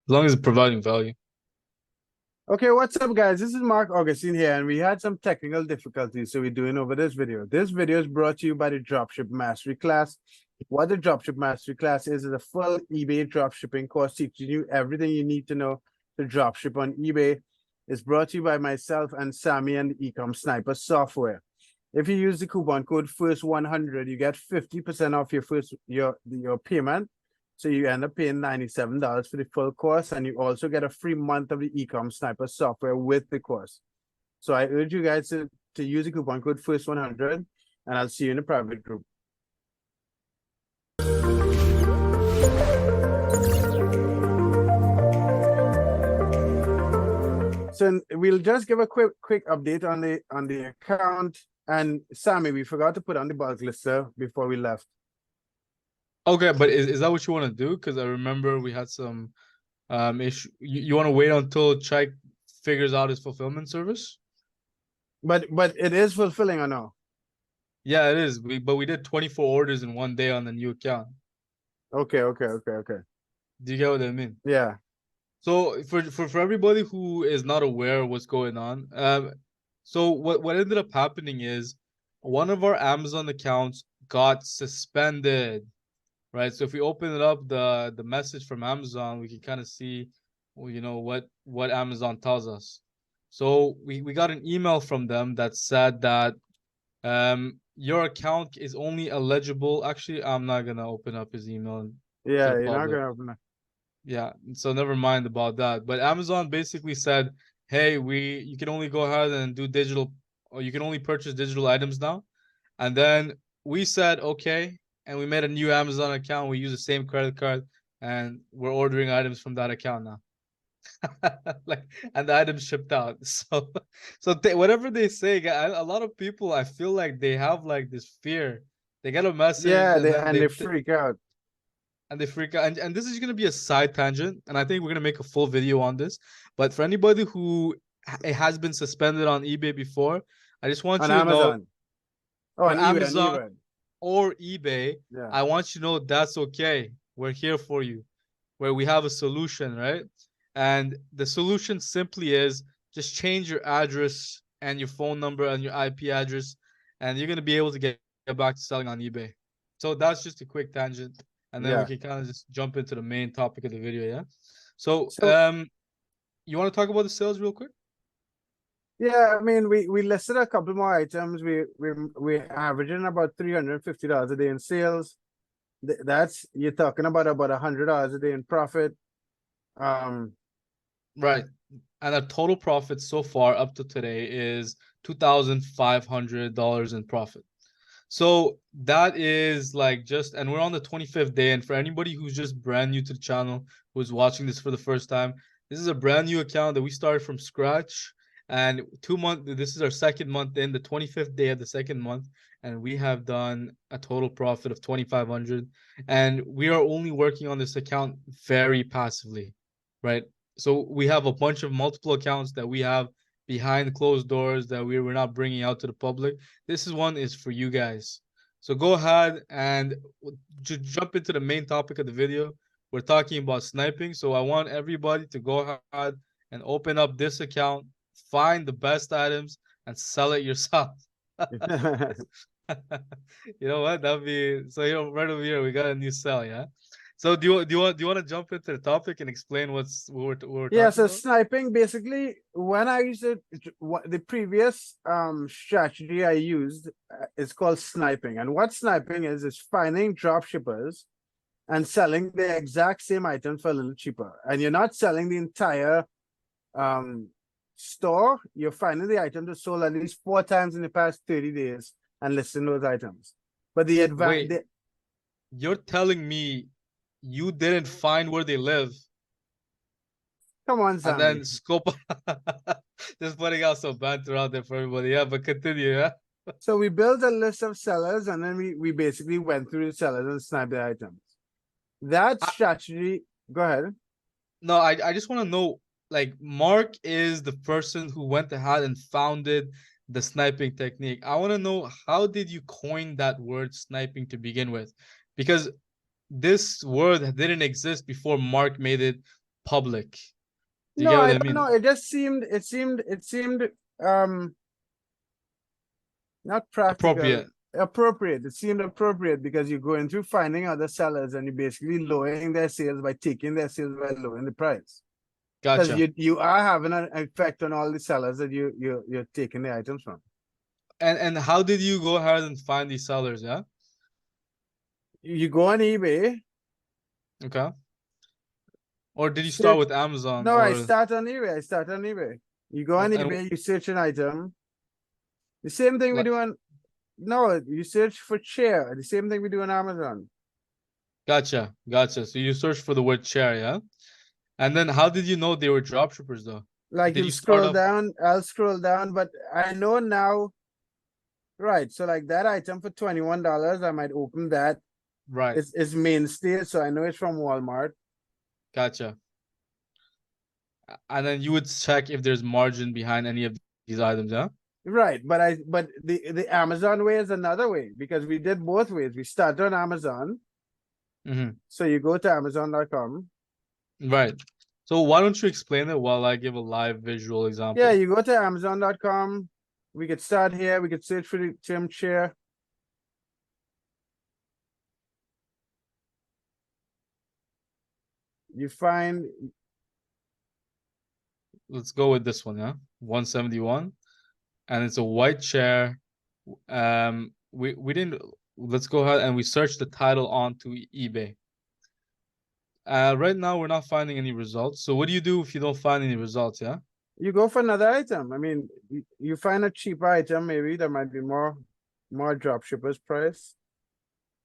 As long as it's providing value. Okay, what's up, guys? This is Marc Augustine here, and we had some technical difficulties, so we're doing over this video. This video is brought to you by the Dropship Mastery Class. What the Dropship Mastery Class is a full eBay dropshipping course teaching you everything you need to know to dropship on eBay. It's brought to you by myself and Sammy and the Ecom Sniper software. If you use the coupon code FIRST100, you get 50% off your payment. So you end up paying $97 for the full course, and you also get a free month of the Ecom Sniper software with the course. So I urge you guys to use the coupon code FIRST100, and I'll see you in the private group. So we'll just give a quick update on the account. And Sammy, we forgot to put on the bulk lister before we left. Okay, but is that what you want to do? Because I remember we had some issue. You want to wait until Chike figures out his fulfillment service? But it is fulfilling or no? Yeah, it is. But we did 24 orders in one day on the new account. Okay. Do you get what I mean? Yeah. So for everybody who is not aware of what's going on, so what ended up happening is one of our Amazon accounts got suspended. Right, so if we open it up, the message from Amazon, we can kind of see, well, you know, what Amazon tells us. So we got an email from them that said that your account is only eligible. Actually, I'm not gonna open up his email to Yeah, the you're not public. gonna open it. Yeah, so never mind about that. But Amazon basically said, hey, you can only go ahead and do digital, or you can only purchase digital items now. And then we said, okay, and we made a new Amazon account. We use the same credit card, and we're ordering items from that account now. Like, and the items shipped out. So whatever they say, a lot of people, I feel like they have like this fear. They get a message Yeah, and then they freak out. they freak out. And this is gonna be a side tangent, and I think we're gonna make a full video on this. But for anybody who it has been suspended on eBay before, I just want On you to know, Amazon. Oh, for on eBay, Amazon or eBay, Yeah. I want you to know that's okay. We're here for you, where we have a solution, right? And the solution simply is just change your address and your phone number and your IP address, and you're gonna be able to get back to selling on eBay. So that's just a quick tangent, and then we Yeah. can kind of just jump into the main topic of the video, yeah? So So you want to talk about the sales real quick? yeah, I mean we listed a couple more items. We're averaging about $350 a day in sales. That's you're talking about $100 a day in profit. Um Right. And our total profit so far up to today is $2,500 in profit. So that is like just, and we're on the 25th day. And for anybody who's just brand new to the channel, who's watching this for the first time, this is a brand new account that we started from scratch. And this is our second month in, the 25th day of the second month. And we have done a total profit of 2,500. And we are only working on this account very passively, right? So we have a bunch of multiple accounts that we have behind closed doors that we're not bringing out to the public. This one is for you guys. So go ahead and just jump into the main topic of the video. We're talking about sniping. So I want everybody to go ahead and open up this account, find the best items, and sell it yourself. You know what? That'd be so. Right over here, we got a new sell, yeah. So do you want to jump into the topic and explain what we're Yeah, talking so about? sniping basically when I used it, the previous strategy I used is called sniping. And what sniping is finding drop shippers and selling the exact same item for a little cheaper. And you're not selling the entire um store, you're finding the item that sold at least 4 times in the past 30 days and listing those items. But the Wait, advantage, you're telling me you didn't find where they live come on, and Sammy. then scope just putting out some banter out there for everybody. Yeah, but continue, yeah. So we built a list of sellers, and then we basically went through the sellers and sniped the items. That I, strategy, go ahead. no, I just want to know, like, Marc is the person who went ahead and founded the sniping technique. I want to know, how did you coin that word sniping to begin with? Because this word didn't exist before Marc made it public. Do you No, get what I I don't mean? know. It seemed not practical, Appropriate. appropriate. It seemed appropriate because you're going through finding other sellers and you're basically lowering their sales by taking their sales by lowering the price. Because Gotcha. you are having an effect on all the sellers that you're taking the items from. And how did you go ahead and find these sellers? Yeah. You go on eBay, Okay. Or did you start search. with Amazon No, I or start on eBay. I start on eBay. You go on and eBay, you search an item. The same thing we like do on. No, you search for chair. The same thing we do on Amazon. gotcha. So you searched for the word chair, yeah? And then how did you know they were dropshippers though? Like Did you'll you start scroll off down, I'll scroll down, but I know now. Right, so like that item for $21, I might open that. right? It's mainstay, so I know it's from Walmart. Gotcha. And then you would check if there's margin behind any of these items, yeah? Right, but the Amazon way is another way because we did both ways. We start on Amazon, Mm-hmm. so you go to Amazon.com. Right. So why don't you explain it while I give a live visual Yeah, example? you go to Amazon.com. We could start here. We could search for the term chair. You find Let's go with this one, yeah? 171. And it's a white chair. We didn't let's go ahead and we search the title onto eBay. Right now we're not finding any results. So what do you do if you don't find any results, yeah? you go for another item. I mean, you find a cheaper item, maybe that might be more drop shippers price.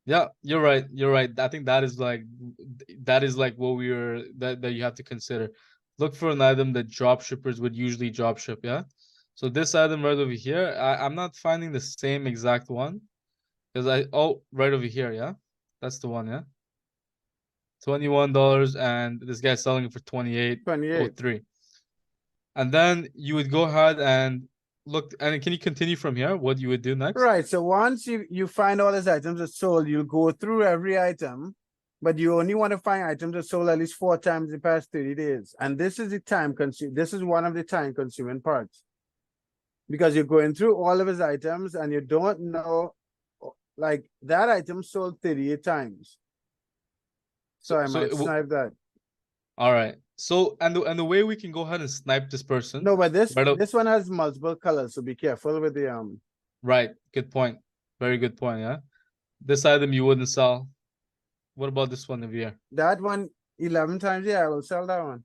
Yeah, you're right. You're right. I think that is like what we were that you have to consider. Look for an item that drop shippers would usually drop ship, yeah? So this item right over here, I'm not finding the same exact one because right over here, yeah? That's the one, yeah? $21 and this guy's selling it for 28. 28.03. And then you would go ahead and look and can you continue from here? What you would do next? Right. So once you find all these items that sold, you'll go through every item, but you only want to find items that sold at least 4 times in the past 30 days. And this is the time consume. This is one of the time consuming parts because you're going through all of his items and you don't know, like that item sold 38 times. So I might snipe that. All right. So and the way we can go ahead and snipe this person. No, but this Right. this one has multiple colors, so be careful with the Right. Good point. Very good point. Yeah. This item you wouldn't sell. What about this one over here? that one 11 times. Yeah, I will sell that one.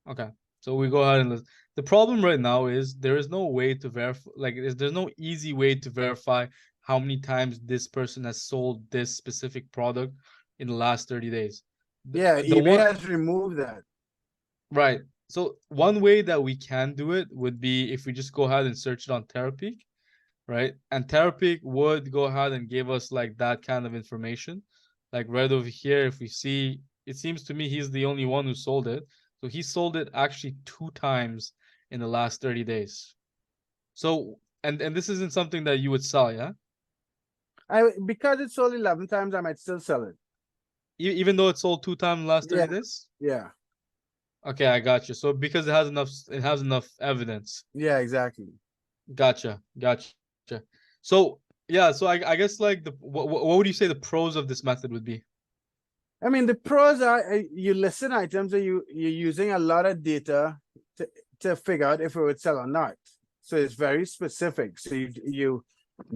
Okay. So we go ahead and list. The problem right now is there is no way to verify. Like there's no easy way to verify how many times this person has sold this specific product in the last 30 days. Yeah, The eBay one has removed that. right. So one way that we can do it would be if we just go ahead and search it on Terapeak, right? And Terapeak would go ahead and give us like that kind of information. Like right over here, if we see, it seems to me he's the only one who sold it. So he sold it actually 2 times in the last 30 days. So and this isn't something that you would sell, yeah? Because it's sold 11 times, I might still sell it. Even though it sold 2 times in the last 30 Yeah, days? yeah, Okay, I got you. So because it has enough evidence. yeah, exactly. Gotcha. So yeah, so I guess like what would you say the pros of this method would be? I mean, the pros are you listen items and you're using a lot of data to figure out if it would sell or not. So it's very specific. So you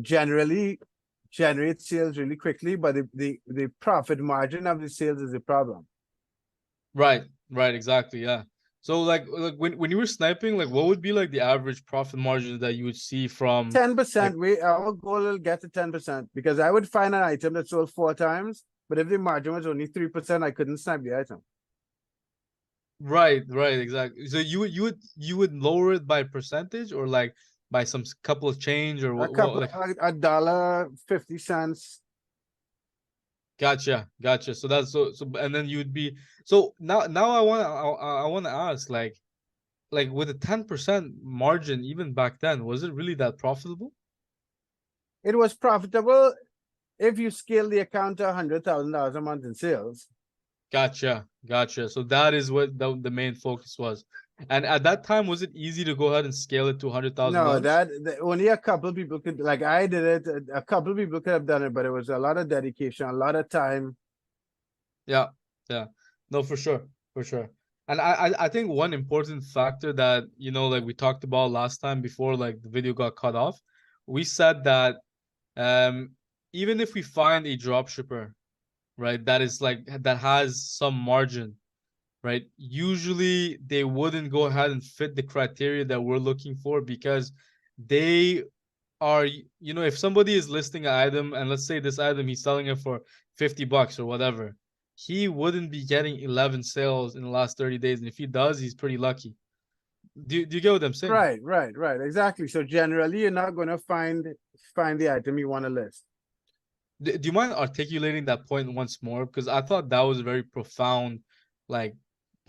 generally generate sales really quickly, but the profit margin of the sales is the problem. Right, exactly, yeah. So like when you were sniping, like what would be like the average profit margin that you would see from 10%. Our goal will get to 10% because I would find an item that sold 4 times, but if the margin was only 3%, I couldn't snipe the item. right, exactly. So you would lower it by percentage or like by some couple of change or A what couple like a dollar 50 cents. gotcha. So that's so and then you'd be so now I want to ask like with a 10% margin even back then, was it really that profitable? It was profitable if you scale the account to $100,000 a month in sales. Gotcha. So that is what the main focus was. And at that time, was it easy to go ahead and scale it to No, $100,000? only a couple people could, like I did it, a couple people could have done it, but it was a lot of dedication, a lot of time. Yeah, yeah. No, for sure, for sure. And I think one important factor that, like we talked about last time before like the video got cut off, we said that um even if we find a drop shipper, right, that is like that has some margin, right? Usually they wouldn't go ahead and fit the criteria that we're looking for because they are, if somebody is listing an item and let's say this item he's selling it for $50 or whatever, he wouldn't be getting 11 sales in the last 30 days. And if he does, he's pretty lucky. Do you get what I'm saying? Right, exactly. So generally, you're not gonna find the item you want to list. Do you mind articulating that point once more? Because I thought that was a very profound, like,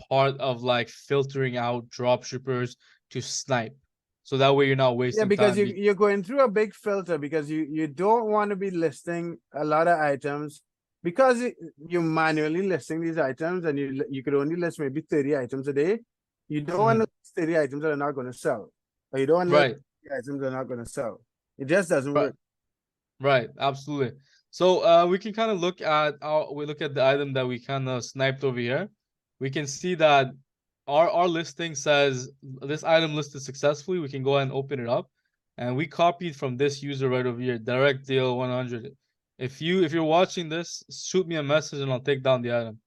part of like filtering out drop shippers to snipe. So that way you're not Yeah, wasting because time. you're going through a big filter because you don't want to be listing a lot of items because you're manually listing these items and you could only list maybe 30 items a day. You don't want to Mhm. list 30 items that are not going to sell. Or you don't want to list Right, 30 items that are not going to sell. It just doesn't right, work. right, absolutely. So we can kind of look at we look at the item that we kind of sniped over here. We can see that our listing says this item listed successfully. We can go ahead and open it up, and we copied from this user right over here, direct deal 100. If you're watching this, shoot me a message and I'll take down the item.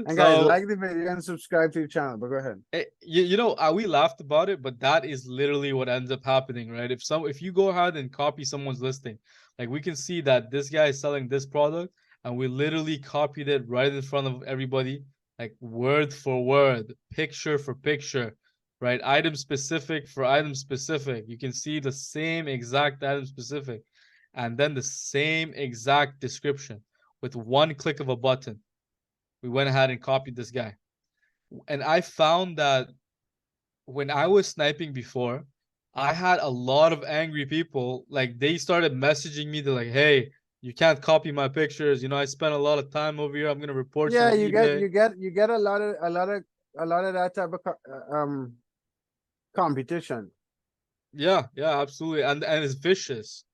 And guys, So like the video and subscribe to the channel, but go ahead. we laughed about it, but that is literally what ends up happening, right? If you go ahead and copy someone's listing, like we can see that this guy is selling this product, and we literally copied it right in front of everybody, like word for word, picture for picture, right? Item specific for item specific. You can see the same exact item specific, and then the same exact description with one click of a button. We went ahead and copied this guy. And I found that when I was sniping before, I had a lot of angry people. Like they started messaging me. They're like, "Hey, you can't copy my pictures. I spent a lot of time over here. I'm gonna report you Yeah, on eBay." you get a lot of that type of competition. Yeah, absolutely. And it's vicious.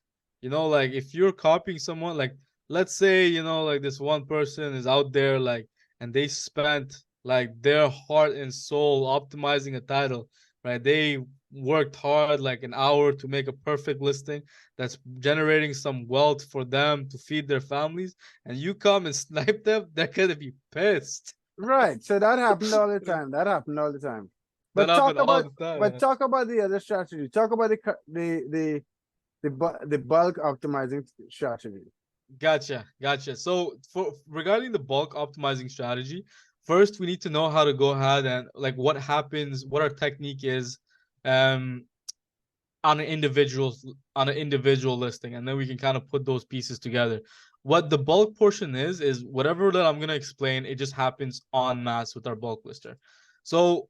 Like if you're copying someone, like let's say, like this one person is out there, like, and they spent like their heart and soul optimizing a title, right? They worked hard like an hour to make a perfect listing that's generating some wealth for them to feed their families, and you come and snipe them, they're gonna be pissed. Right. So that happened all the time. That happened all the time. That But happened all the time, man. talk about the other strategy. Talk about the bulk optimizing strategy. Gotcha. So for regarding the bulk optimizing strategy, first we need to know how to go ahead and like what happens, what our technique is, um, on an individual listing, and then we can kind of put those pieces together. What the bulk portion is whatever that I'm gonna explain. It just happens en masse with our bulk lister. So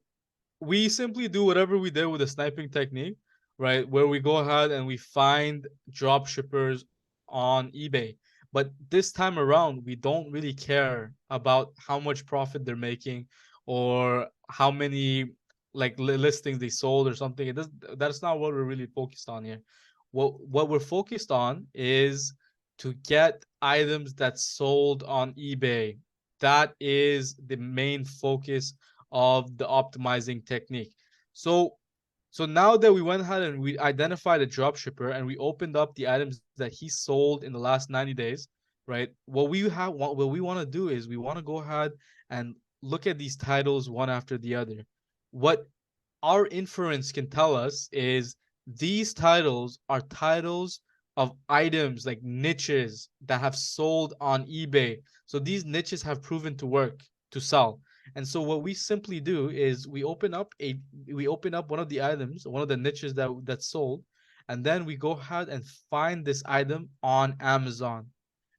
we simply do whatever we did with the sniping technique, right? Where we go ahead and we find drop shippers on eBay. But this time around, we don't really care about how much profit they're making or how many like listings they sold or something. That's not what we're really focused on here. What we're focused on is to get items that sold on eBay. That is the main focus of the optimizing technique. So so now that we went ahead and we identified a drop shipper and we opened up the items that he sold in the last 90 days, right? What we want to do is we want to go ahead and look at these titles one after the other. What our inference can tell us is these titles are titles of items like niches that have sold on eBay. So these niches have proven to work to sell. And so what we simply do is we open up one of the items, one of the niches that sold, and then we go ahead and find this item on Amazon.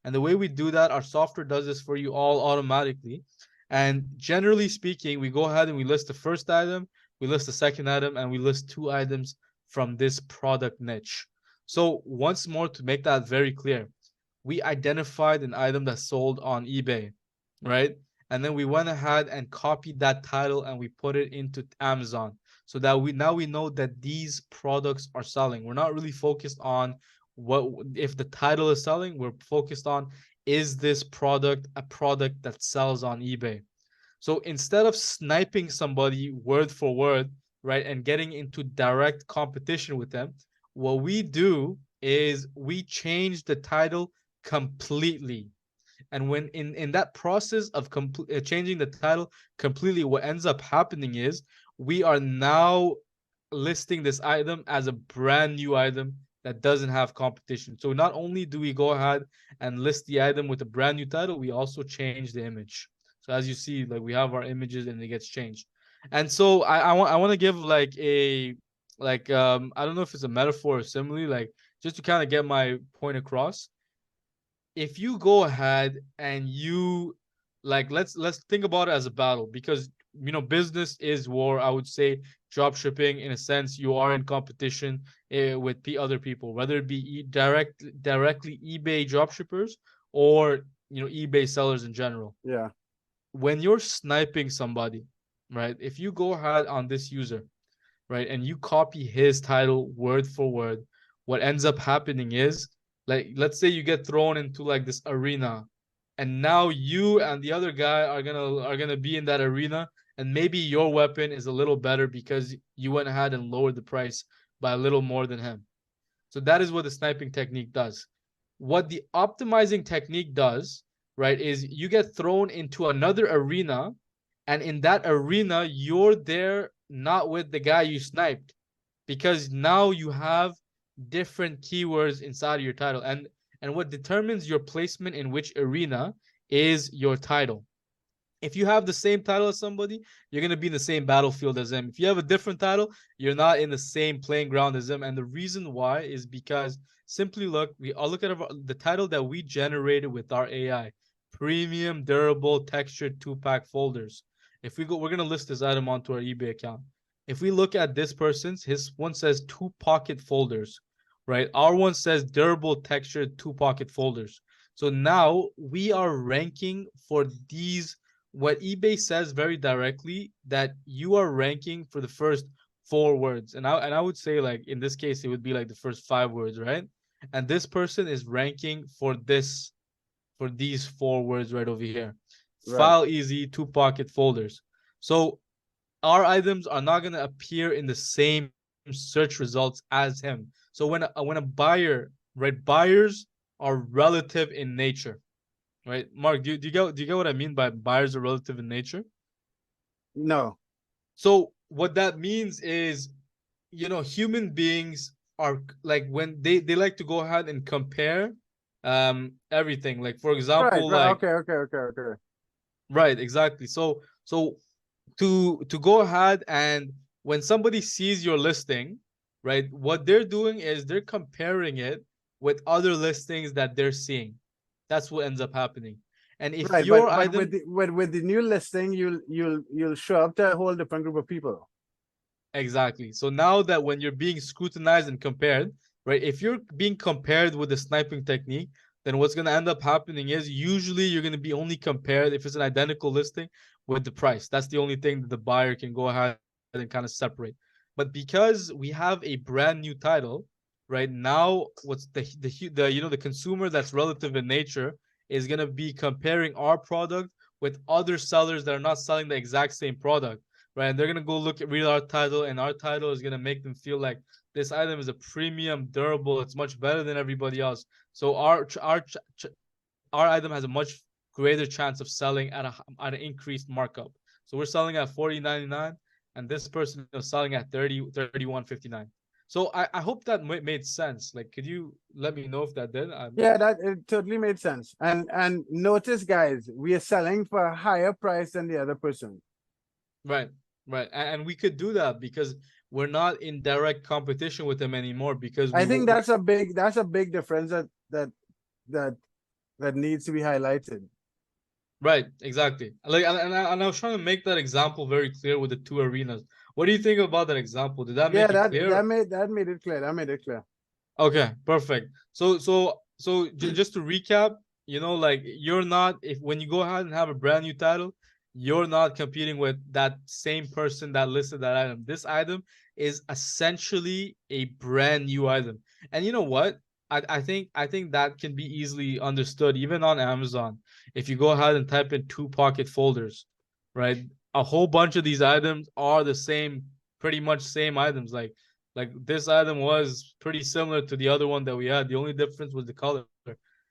And the way we do that, our software does this for you all automatically. And generally speaking, we go ahead and we list the first item, we list the second item, and we list two items from this product niche. So once more, to make that very clear, we identified an item that sold on eBay. right? And then we went ahead and copied that title and we put it into Amazon so that we know that these products are selling. We're not really focused on what if the title is selling. We're focused on, is this product a product that sells on eBay? So instead of sniping somebody word for word, right, and getting into direct competition with them, what we do is we change the title completely. And when in that process of changing the title completely, what ends up happening is we are now listing this item as a brand new item that doesn't have competition. So not only do we go ahead and list the item with a brand new title, we also change the image. So as you see, like we have our images and it gets changed. And so I want to give like a I don't know if it's a metaphor or simile, like just to kind of get my point across. If you go ahead and you like let's think about it as a battle, because business is war. I would say drop shipping, in a sense, you are in competition with other people, whether it be directly eBay drop shippers or eBay sellers in general. Yeah. When you're sniping somebody, right, if you go ahead on this user, right, and you copy his title word for word, what ends up happening is, like, let's say you get thrown into like this arena, and now you and the other guy are gonna be in that arena, and maybe your weapon is a little better because you went ahead and lowered the price by a little more than him. So that is what the sniping technique does. What the optimizing technique does, right, is you get thrown into another arena, and in that arena, you're there not with the guy you sniped, because now you have different keywords inside of your title. And what determines your placement in which arena is your title. If you have the same title as somebody, you're going to be in the same battlefield as them. If you have a different title, you're not in the same playing ground as them. And the reason why is because, simply look, I'll look at the title that we generated with our AI: premium durable textured 2-pack folders. If we go, we're going to list this item onto our eBay account. If we look at this person's, his one says 2-pocket folders, right? Our one says durable textured 2-pocket folders. So now we are ranking for these. What eBay says very directly, that you are ranking for the first 4 words. And I would say, like, in this case, it would be like the first 5 words, right? And this person is ranking for these 4 words right over here. Right. File easy, 2-pocket folders. So our items are not going to appear in the same search results as him. So when a buyer, right, buyers are relative in nature. Right, Mark, do you get what I mean by buyers are relative in nature? No. So what that means is, human beings are like, when they like to go ahead and compare everything. Like, for Right. example, Right. like, Okay. Okay. Okay. Okay. right, exactly. So to go ahead, and when somebody sees your listing, right, what they're doing is they're comparing it with other listings that they're seeing. That's what ends up happening. And if Right. your But with item, the new listing, you'll show up to a whole different group of people. exactly. So now that when you're being scrutinized and compared, right, if you're being compared with the sniping technique, then what's going to end up happening is, usually you're going to be only compared, if it's an identical listing, with the price. That's the only thing that the buyer can go ahead and kind of separate. But because we have a brand new title, right now, what's the consumer that's relative in nature is going to be comparing our product with other sellers that are not selling the exact same product, right? And they're gonna go read our title, and our title is gonna make them feel like this item is a premium, durable. It's much better than everybody else. So our item has a much greater chance of selling at an increased markup. So we're selling at 40.99, and this person is selling at 31.59. So I hope that made sense. Like, could you let me know if that did? Yeah, that it totally made sense. And notice, guys, we are selling for a higher price than the other person. Right, right. And we could do that because we're not in direct competition with them anymore, because I think that's a big difference that that needs to be highlighted. right, exactly. Like, and I was trying to make that example very clear with the 2 arenas. What do you think about that example? Did that Yeah, make it that clear? that made that made it clear. That made it clear. Okay, perfect. So just to recap, you know, like you're not, if when you go ahead and have a brand new title, you're not competing with that same person that listed that item. This item is essentially a brand new item. And you know what? I think that can be easily understood even on Amazon. If you go ahead and type in two pocket folders, right? A whole bunch of these items are the same, pretty much same items. Like this item was pretty similar to the other one that we had. The only difference was the color.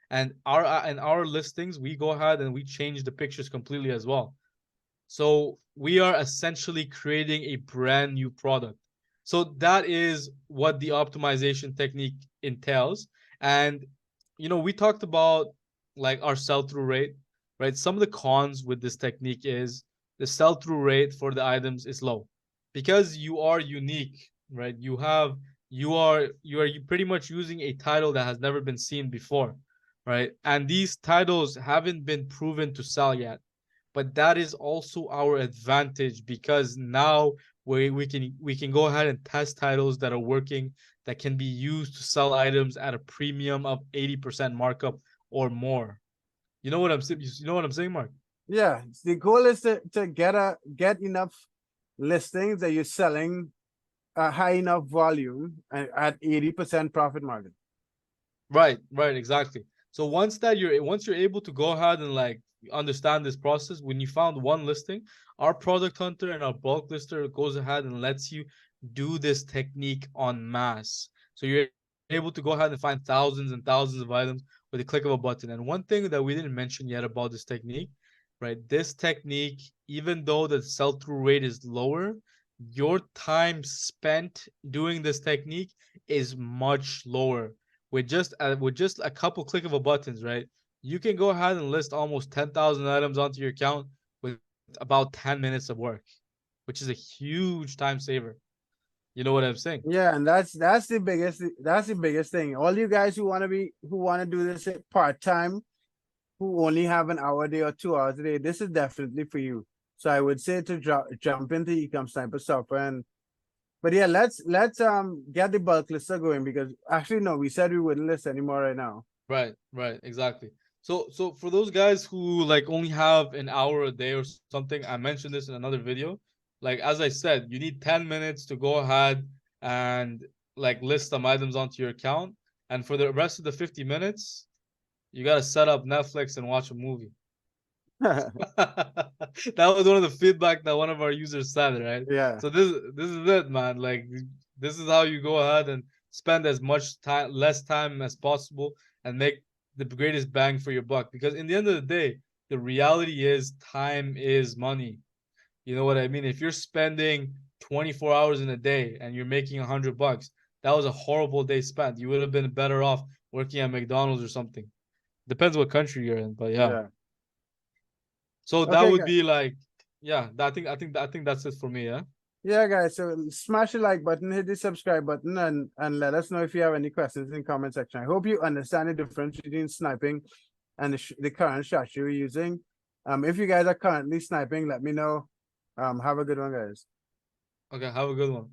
And our listings, we go ahead and we change the pictures completely as well. So we are essentially creating a brand new product. So that is what the optimization technique entails. And you know, we talked about like our sell-through rate, right? Some of the cons with this technique is the sell-through rate for the items is low because you are unique, right? You are pretty much using a title that has never been seen before, right? And these titles haven't been proven to sell yet, but that is also our advantage because now we can go ahead and test titles that are working, that can be used to sell items at a premium of 80% markup or more. You know what I'm saying, Mark? Yeah, the goal is to get enough listings that you're selling a high enough volume and at 80% profit margin. Right, exactly. So once you're able to go ahead and like understand this process, when you found one listing, our product hunter and our bulk lister goes ahead and lets you do this technique en masse. So you're able to go ahead and find thousands and thousands of items with a click of a button. And one thing that we didn't mention yet about this technique, right? This technique, even though the sell-through rate is lower, your time spent doing this technique is much lower with just a couple click of a buttons, right? You can go ahead and list almost 10,000 items onto your account with about 10 minutes of work, which is a huge time saver. You know what I'm saying? Yeah, and that's the biggest thing. All you guys who want to do this part-time, who only have an hour a day or 2 hours a day, this is definitely for you. So I would say to jump into Ecom Sniper software. And but yeah, let's get the bulk lister going, because actually no, we said we wouldn't list anymore right now. Right, exactly. So for those guys who like only have an hour a day or something, I mentioned this in another video. Like as I said, you need 10 minutes to go ahead and like list some items onto your account. And for the rest of the 50 minutes, you gotta set up Netflix and watch a movie. That was one of the feedback that one of our users said, right? Yeah. So this is it, man. Like this is how you go ahead and spend as much time, less time as possible, and make the greatest bang for your buck. Because in the end of the day, the reality is time is money. You know what I mean? If you're spending 24 hours in a day and you're making $100, that was a horrible day spent. You would have been better off working at McDonald's or something. Depends what country you're in, but yeah. Yeah. So that Okay, would guys. be like, yeah, I think that's it for me, yeah. Yeah, guys. So smash the like button, hit the subscribe button, and let us know if you have any questions in the comment section. I hope you understand the difference between sniping and the current strategy we're using. If you guys are currently sniping, let me know. Have a good one, guys. Okay, have a good one.